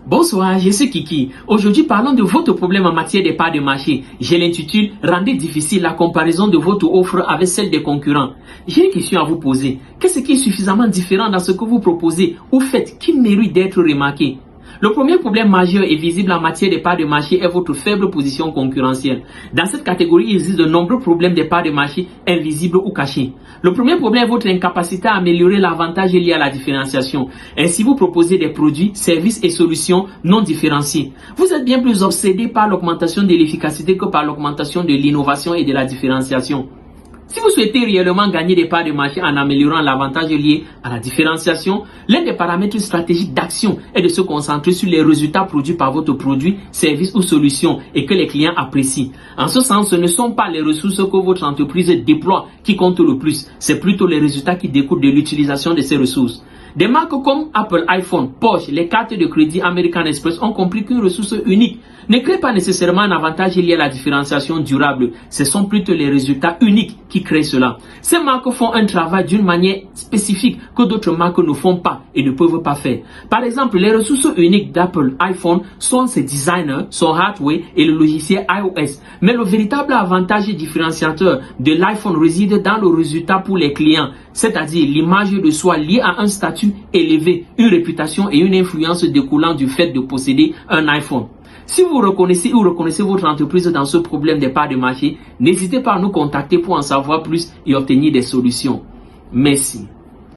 Bonsoir, je suis Kiki. Aujourd'hui, parlons de votre problème en matière de parts de marché. Je l'intitule « Rendez difficile la comparaison de votre offre avec celle des concurrents ». J'ai une question à vous poser. Qu'est-ce qui est suffisamment différent dans ce que vous proposez ou faites qui mérite d'être remarqué? Le premier problème majeur et visible en matière de parts de marché est votre faible position concurrentielle. Dans cette catégorie, il existe de nombreux problèmes de parts de marché invisibles ou cachés. Le premier problème est votre incapacité à améliorer l'avantage lié à la différenciation. Ainsi, vous proposez des produits, services et solutions non différenciés. Vous êtes bien plus obsédé par l'augmentation de l'efficacité que par l'augmentation de l'innovation et de la différenciation. Si vous souhaitez réellement gagner des parts de marché en améliorant l'avantage lié à la différenciation, l'un des paramètres stratégiques d'action est de se concentrer sur les résultats produits par votre produit, service ou solution et que les clients apprécient. En ce sens, ce ne sont pas les ressources que votre entreprise déploie qui comptent le plus, c'est plutôt les résultats qui découlent de l'utilisation de ces ressources. Des marques comme Apple, iPhone, Porsche, les cartes de crédit American Express ont compris qu'une ressource unique ne crée pas nécessairement un avantage lié à la différenciation durable. Ce sont plutôt les résultats uniques qui créent cela. Ces marques font un travail d'une manière spécifique que d'autres marques ne font pas et ne peuvent pas faire. Par exemple, les ressources uniques d'Apple iPhone sont ses designers, son hardware et le logiciel iOS. Mais le véritable avantage différenciateur de l'iPhone réside dans le résultat pour les clients, c'est-à-dire l'image de soi liée à un statut élevé, une réputation et une influence découlant du fait de posséder un iPhone. Si vous reconnaissez ou reconnaissez votre entreprise dans ce problème des parts de marché, n'hésitez pas à nous contacter pour en savoir plus et obtenir des solutions. Merci.